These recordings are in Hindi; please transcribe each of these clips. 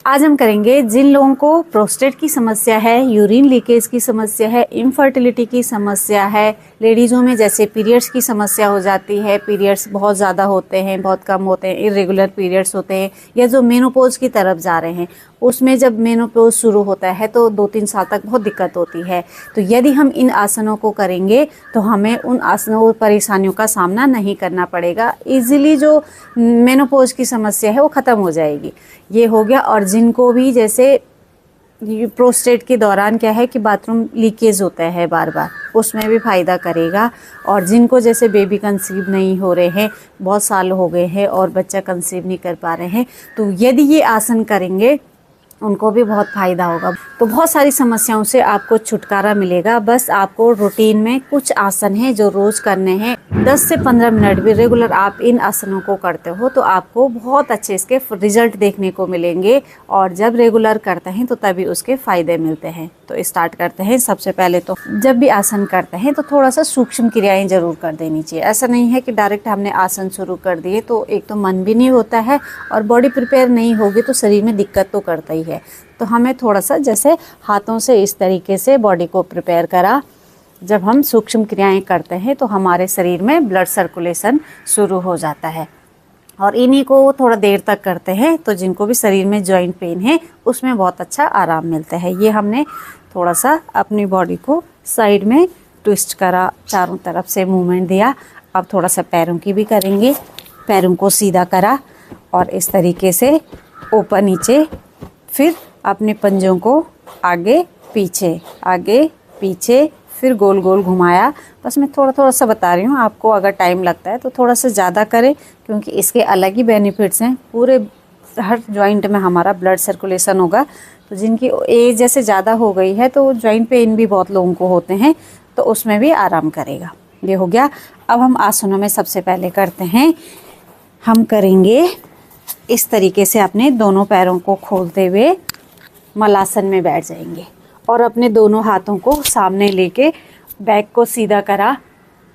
आज हम करेंगे जिन लोगों को प्रोस्टेट की समस्या है, यूरिन लीकेज की समस्या है, इनफर्टिलिटी की समस्या है, लेडीज़ों में जैसे पीरियड्स की समस्या हो जाती है, पीरियड्स बहुत ज़्यादा होते हैं, बहुत कम होते हैं, इरेगुलर पीरियड्स होते हैं, या जो मेनोपॉज की तरफ जा रहे हैं, उसमें जब मेनोपॉज शुरू होता है तो 2-3 साल तक बहुत दिक्कत होती है। तो यदि हम इन आसनों को करेंगे तो हमें उन आसनों और परेशानियों का सामना नहीं करना पड़ेगा। ईजिली जो मेनोपॉज की समस्या है वो ख़त्म हो जाएगी। ये हो गया। और जिनको भी जैसे प्रोस्टेट के दौरान क्या है कि बाथरूम लीकेज होता है बार बार, उसमें भी फ़ायदा करेगा। और जिनको जैसे बेबी कंसीव नहीं हो रहे हैं, बहुत साल हो गए हैं और बच्चा कंसीव नहीं कर पा रहे हैं, तो यदि ये आसन करेंगे उनको भी बहुत फ़ायदा होगा। तो बहुत सारी समस्याओं से आपको छुटकारा मिलेगा। बस आपको रूटीन में कुछ आसन हैं जो रोज़ करने हैं। 10 से 15 मिनट भी रेगुलर आप इन आसनों को करते हो तो आपको बहुत अच्छे इसके रिजल्ट देखने को मिलेंगे। और जब रेगुलर करते हैं तो तभी उसके फ़ायदे मिलते हैं। तो स्टार्ट करते हैं। सबसे पहले तो जब भी आसन करते हैं तो थोड़ा सा सूक्ष्म क्रियाएं ज़रूर कर देनी चाहिए। ऐसा नहीं है कि डायरेक्ट हमने आसन शुरू कर दिए तो एक तो मन भी नहीं होता है और बॉडी प्रिपेयर नहीं होगी तो शरीर में दिक्कत तो करता ही है। तो हमें थोड़ा सा जैसे हाथों से इस तरीके से बॉडी को प्रिपेयर करा। जब हम सूक्ष्म क्रियाएं करते हैं तो हमारे शरीर में ब्लड सर्कुलेशन शुरू हो जाता है। और इन्हीं को थोड़ा देर तक करते हैं तो जिनको भी शरीर में जॉइंट पेन है उसमें बहुत अच्छा आराम मिलता है। ये हमने थोड़ा सा अपनी बॉडी को साइड में ट्विस्ट करा, चारों तरफ से मूवमेंट दिया। अब थोड़ा सा पैरों की भी करेंगे। पैरों को सीधा करा और इस तरीके से ऊपर नीचे, फिर अपने पंजों को आगे पीछे फिर गोल गोल घुमाया। बस मैं थोड़ा थोड़ा सा बता रही हूँ, आपको अगर टाइम लगता है तो थोड़ा सा ज़्यादा करें क्योंकि इसके अलग ही बेनिफिट्स हैं। पूरे हर जॉइंट में हमारा ब्लड सर्कुलेशन होगा। तो जिनकी एज जैसे ज़्यादा हो गई है तो जॉइंट पेन भी बहुत लोगों को होते हैं तो उसमें भी आराम करेगा। ये हो गया। अब हम आसनों में सबसे पहले करते हैं, हम करेंगे इस तरीके से अपने दोनों पैरों को खोलते हुए मलासन में बैठ जाएंगे और अपने दोनों हाथों को सामने लेके बैक को सीधा करा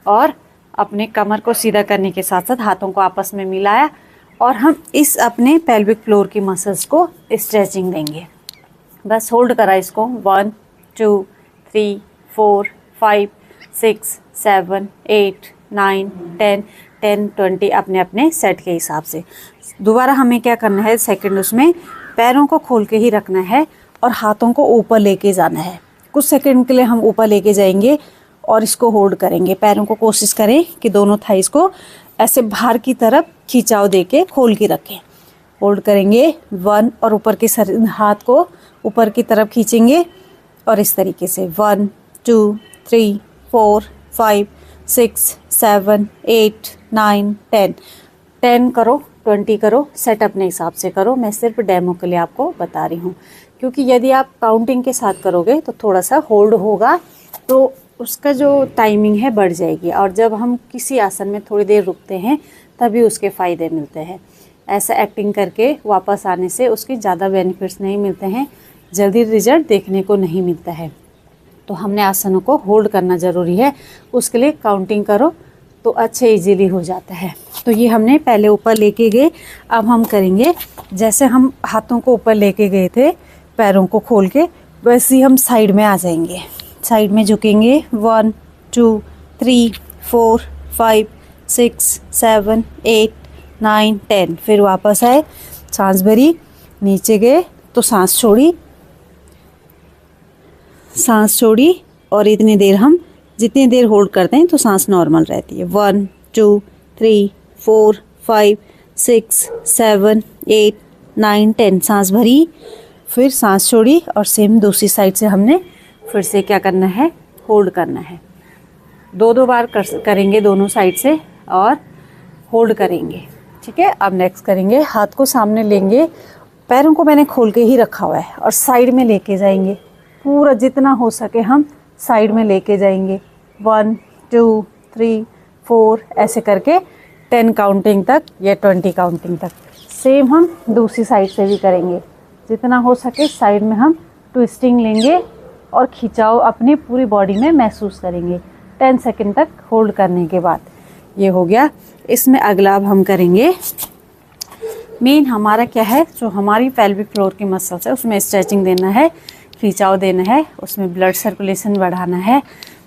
और अपने कमर को सीधा करने के साथ साथ हाथों को आपस में मिलाया और हम इस अपने पेल्विक फ्लोर की मसल्स को स्ट्रेचिंग देंगे। बस होल्ड करा इसको 1 2 3 4 5 6 7 8 9 10 10 20 अपने अपने सेट के हिसाब से। दोबारा हमें क्या करना है, सेकंड उसमें पैरों को खोल के ही रखना है और हाथों को ऊपर लेके जाना है। कुछ सेकंड के लिए हम ऊपर लेके जाएंगे और इसको होल्ड करेंगे। पैरों को कोशिश करें कि दोनों थाइस को ऐसे बाहर की तरफ खिंचाव देके खोल के रखें। होल्ड करेंगे 1 और ऊपर के हाथ को ऊपर की तरफ खींचेंगे और इस तरीके से 1 2 3 4 5 6 7 8 9 10 10 करो, 20 करो, सेट अपने हिसाब से करो। मैं सिर्फ डेमो के लिए आपको बता रही हूँ क्योंकि यदि आप काउंटिंग के साथ करोगे तो थोड़ा सा होल्ड होगा तो उसका जो टाइमिंग है बढ़ जाएगी। और जब हम किसी आसन में थोड़ी देर रुकते हैं तभी उसके फ़ायदे मिलते हैं। ऐसा एक्टिंग करके वापस आने से उसके ज़्यादा बेनिफिट्स नहीं मिलते हैं, जल्दी रिजल्ट देखने को नहीं मिलता है। तो हमने आसनों को होल्ड करना ज़रूरी है, उसके लिए काउंटिंग करो तो अच्छे इजीली हो जाता है। तो ये हमने पहले ऊपर लेके गए। अब हम करेंगे जैसे हम हाथों को ऊपर लेके गए थे पैरों को खोल के, वैसे ही हम साइड में आ जाएंगे। साइड में झुकेंगे 1 2 3 4 5 6 7 8 9 10 फिर वापस आए, सांस भरी, नीचे गए तो सांस छोड़ी और इतनी देर हम जितनी देर होल्ड करते हैं तो सांस नॉर्मल रहती है। 1 2 3 4 5 6 7 8 9 10 सांस भरी, फिर सांस छोड़ी और सेम दूसरी साइड से हमने फिर से क्या करना है, होल्ड करना है। 2 बार करेंगे दोनों साइड से और होल्ड करेंगे। ठीक है। अब नेक्स्ट करेंगे, हाथ को सामने लेंगे, पैरों को मैंने खोल के ही रखा हुआ है और साइड में लेके जाएंगे। पूरा जितना हो सके हम साइड में लेके जाएंगे 1 2 3 4 ऐसे करके 10 काउंटिंग तक या 20 काउंटिंग तक। सेम हम दूसरी साइड से भी करेंगे। जितना हो सके साइड में हम ट्विस्टिंग लेंगे और खिंचाव अपनी पूरी बॉडी में महसूस करेंगे 10 सेकंड तक होल्ड करने के बाद। ये हो गया। इसमें अगला अब हम करेंगे मेन हमारा क्या है, जो हमारी पेल्विक फ्लोर की मसल्स है उसमें स्ट्रेचिंग देना है, खिंचाव देना है, उसमें ब्लड सर्कुलेशन बढ़ाना है।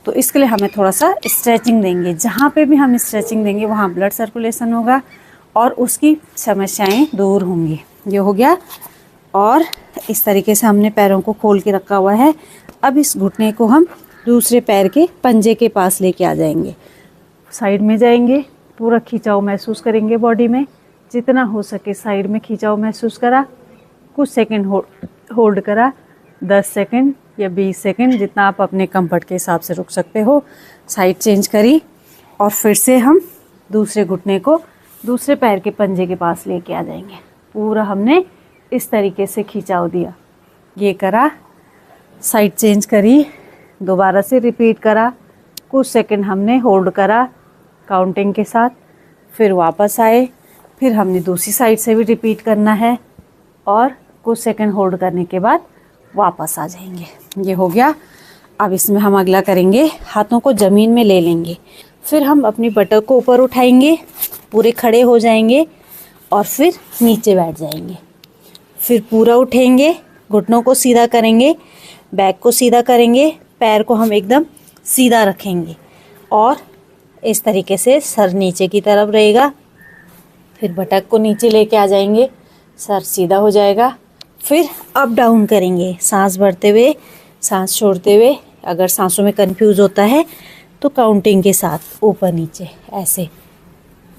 तो इसके लिए हमें थोड़ा सा स्ट्रेचिंग देंगे। जहाँ पे भी हम स्ट्रेचिंग देंगे वहाँ ब्लड सर्कुलेशन होगा और उसकी समस्याएं दूर होंगी। ये हो गया। और इस तरीके से हमने पैरों को खोल के रखा हुआ है। अब इस घुटने को हम दूसरे पैर के पंजे के पास लेके आ जाएंगे, साइड में जाएंगे, पूरा खिंचाव महसूस करेंगे बॉडी में, जितना हो सके साइड में खिंचाव महसूस करा, कुछ सेकंड होल्ड करा, 10 सेकंड या 20 सेकंड, जितना आप अपने कंफर्ट के हिसाब से रुक सकते हो। साइड चेंज करी और फिर से हम दूसरे घुटने को दूसरे पैर के पंजे के पास लेके आ जाएंगे। पूरा हमने इस तरीके से खिंचाव दिया, ये करा, साइड चेंज करी, दोबारा से रिपीट करा, कुछ सेकंड हमने होल्ड करा काउंटिंग के साथ, फिर वापस आए, फिर हमने दूसरी साइड से भी रिपीट करना है और कुछ सेकंड होल्ड करने के बाद वापस आ जाएंगे। ये हो गया। अब इसमें हम अगला करेंगे, हाथों को ज़मीन में ले लेंगे, फिर हम अपनी बटक को ऊपर उठाएंगे, पूरे खड़े हो जाएंगे और फिर नीचे बैठ जाएंगे। फिर पूरा उठेंगे, घुटनों को सीधा करेंगे, बैक को सीधा करेंगे, पैर को हम एकदम सीधा रखेंगे और इस तरीके से सर नीचे की तरफ रहेगा। फिर बटक को नीचे लेके आ जाएंगे, सर सीधा हो जाएगा। फिर अप डाउन करेंगे, सांस भरते हुए, सांस छोड़ते हुए। अगर सांसों में कंफ्यूज होता है तो काउंटिंग के साथ ऊपर नीचे, ऐसे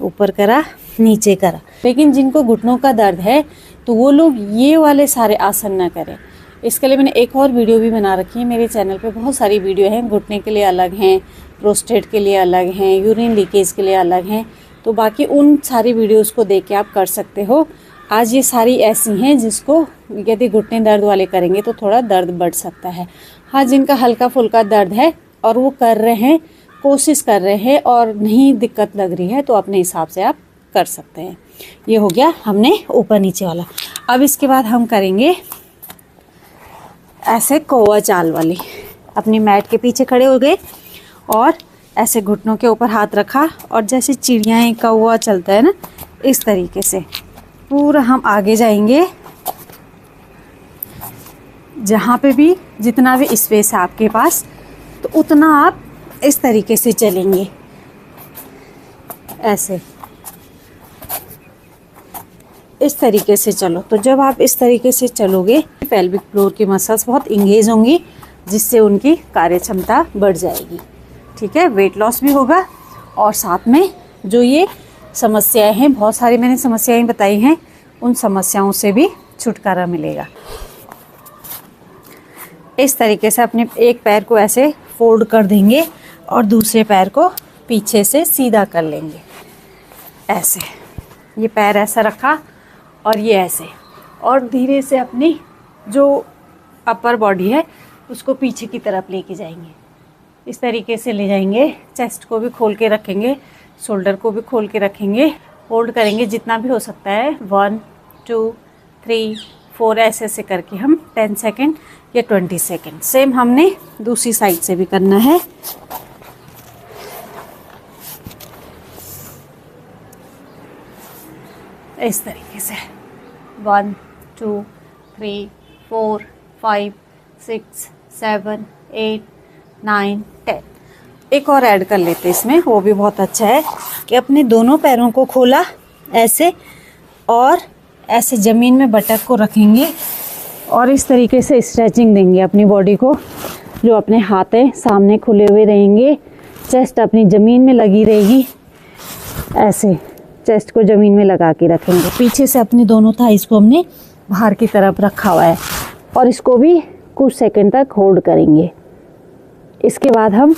ऊपर करा, नीचे करा। लेकिन जिनको घुटनों का दर्द है तो वो लोग ये वाले सारे आसन ना करें। इसके लिए मैंने एक और वीडियो भी बना रखी है मेरे चैनल पे, बहुत सारी वीडियो हैं, घुटने के लिए अलग हैं, प्रोस्टेट के लिए अलग हैं, यूरिन लीकेज के लिए अलग हैं। तो बाकी उन सारी वीडियोस को देख के आप कर सकते हो। आज ये सारी ऐसी हैं जिसको यदि घुटने दर्द वाले करेंगे तो थोड़ा दर्द बढ़ सकता है। हाँ, जिनका हल्का फुल्का दर्द है और वो कर रहे हैं, कोशिश कर रहे हैं और नहीं दिक्कत लग रही है, तो अपने हिसाब से आप कर सकते हैं। ये हो गया हमने ऊपर नीचे वाला। अब इसके बाद हम करेंगे ऐसे कौवा चाल वाली। अपनी मैट के पीछे खड़े हो गए और ऐसे घुटनों के ऊपर हाथ रखा और जैसे चिड़ियाँ कौवा चलता है ना, इस तरीके से पूरा हम आगे जाएंगे। जहाँ पे भी जितना भी स्पेस है आपके पास, तो उतना आप इस तरीके से चलेंगे, ऐसे इस तरीके से चलो। तो जब आप इस तरीके से चलोगे, पेल्विक फ्लोर की मसल्स बहुत इंगेज होंगी, जिससे उनकी कार्य क्षमता बढ़ जाएगी। ठीक है, वेट लॉस भी होगा और साथ में जो ये समस्याएं हैं, बहुत सारी मैंने समस्याएं बताई हैं, उन समस्याओं से भी छुटकारा मिलेगा। इस तरीके से अपने एक पैर को ऐसे फोल्ड कर देंगे और दूसरे पैर को पीछे से सीधा कर लेंगे, ऐसे। ये पैर ऐसा रखा और ये ऐसे, और धीरे से अपनी जो अपर बॉडी है उसको पीछे की तरफ लेके जाएंगे। इस तरीके से ले जाएंगे, चेस्ट को भी खोल के रखेंगे, शोल्डर को भी खोल के रखेंगे, होल्ड करेंगे जितना भी हो सकता है, 1 2 3 4 ऐसे ऐसे करके हम 10 सेकेंड या 20 सेकेंड। सेम हमने दूसरी साइड से भी करना है। इस तरीके से 1 2 3 4 5 6 7 8 9 10। एक और ऐड कर लेते हैं इसमें, वो भी बहुत अच्छा है कि अपने दोनों पैरों को खोला ऐसे और ऐसे ज़मीन में बटक को रखेंगे और इस तरीके से स्ट्रेचिंग देंगे अपनी बॉडी को। जो अपने हाथ हैं सामने खुले हुए रहेंगे, चेस्ट अपनी ज़मीन में लगी रहेगी, ऐसे चेस्ट को ज़मीन में लगा के रखेंगे। पीछे से अपनी दोनों थाइस को हमने बाहर की तरफ रखा हुआ है और इसको भी कुछ सेकंड तक होल्ड करेंगे। इसके बाद हम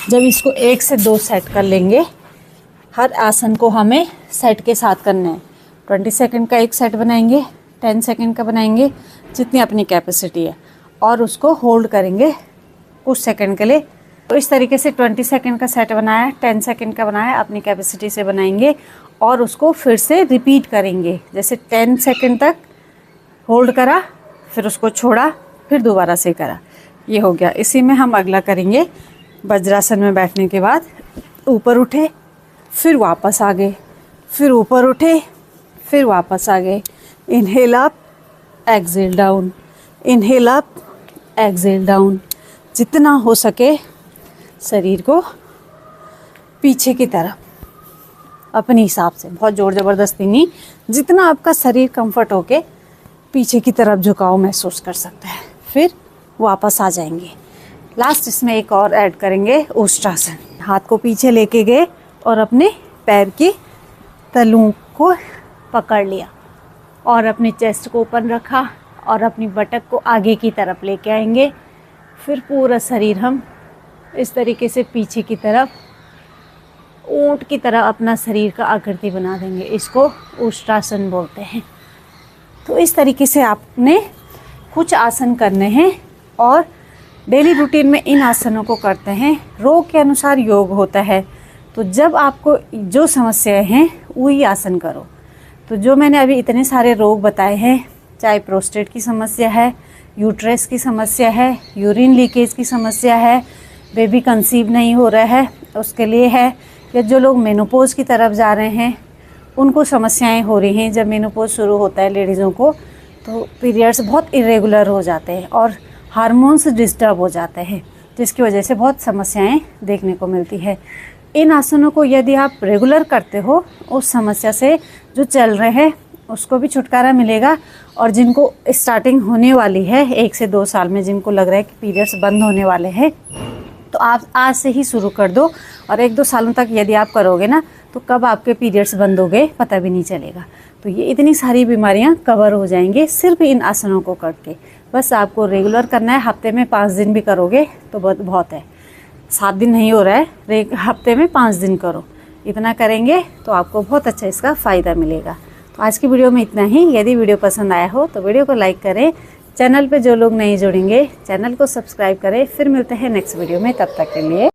जब इसको 1 से 2 सेट कर लेंगे, हर आसन को हमें सेट के साथ करना है। 20 सेकंड का एक सेट बनाएंगे, 10 सेकंड का बनाएंगे, जितनी अपनी कैपेसिटी है, और उसको होल्ड करेंगे कुछ सेकंड के लिए। तो इस तरीके से 20 सेकंड का सेट बनाया, 10 सेकंड का बनाया, अपनी कैपेसिटी से बनाएंगे और उसको फिर से रिपीट करेंगे। जैसे 10 सेकंड तक होल्ड करा, फिर उसको छोड़ा, फिर दोबारा से करा। ये हो गया। इसी में हम अगला करेंगे। वज्रासन में बैठने के बाद ऊपर उठे, फिर वापस आ गए, फिर ऊपर उठे, फिर वापस आ गए। Inhale up, exhale down, inhale up, exhale down. जितना हो सके शरीर को पीछे की तरफ अपने हिसाब से, बहुत ज़ोर ज़बरदस्ती नहीं, जितना आपका शरीर कंफर्ट होके पीछे की तरफ झुकाव महसूस कर सकता है। फिर वापस आ जाएंगे। लास्ट इसमें एक और ऐड करेंगे, उष्ट्रासन। हाथ को पीछे लेके गए और अपने पैर की तलुओं को पकड़ लिया और अपनी चेस्ट को ओपन रखा और अपनी बटक को आगे की तरफ लेके आएंगे। फिर पूरा शरीर हम इस तरीके से पीछे की तरफ ऊंट की तरह अपना शरीर का आकृति बना देंगे। इसको उष्ट्रासन बोलते हैं। तो इस तरीके से आपने कुछ आसन करने हैं और डेली रूटीन में इन आसनों को करते हैं। रोग के अनुसार योग होता है, तो जब आपको जो समस्याएं हैं वही आसन करो। तो जो मैंने अभी इतने सारे रोग बताए हैं, चाहे प्रोस्टेट की समस्या है, यूट्रस की समस्या है, यूरिन लीकेज की समस्या है, बेबी कंसीव नहीं हो रहा है उसके लिए है, या जो लोग मेनोपॉज की तरफ जा रहे हैं उनको समस्याएं हो रही हैं। जब मेनोपॉज शुरू होता है लेडीज़ों को तो पीरियड्स बहुत इरेगुलर हो जाते हैं और हार्मोन्स डिस्टर्ब हो जाते हैं, जिसकी वजह से बहुत समस्याएं देखने को मिलती है। इन आसनों को यदि आप रेगुलर करते हो, उस समस्या से जो चल रहे हैं उसको भी छुटकारा मिलेगा। और जिनको स्टार्टिंग होने वाली है 1 से 2 साल में, जिनको लग रहा है कि पीरियड्स बंद होने वाले हैं, तो आप आज से ही शुरू कर दो। और 1-2 सालों तक यदि आप करोगे ना, तो कब आपके पीरियड्स बंद हो गए पता भी नहीं चलेगा। तो ये इतनी सारी बीमारियां कवर हो जाएंगे सिर्फ इन आसनों को करके। बस आपको रेगुलर करना है। हफ्ते में 5 दिन भी करोगे तो बहुत है। 7 दिन नहीं हो रहा है, हफ्ते में 5 दिन करो। इतना करेंगे तो आपको बहुत अच्छा इसका फ़ायदा मिलेगा। तो आज की वीडियो में इतना ही। यदि वीडियो पसंद आया हो तो वीडियो को लाइक करें। चैनल पे जो लोग नहीं जुड़ेंगे चैनल को सब्सक्राइब करें। फिर मिलते हैं नेक्स्ट वीडियो में, तब तक के लिए।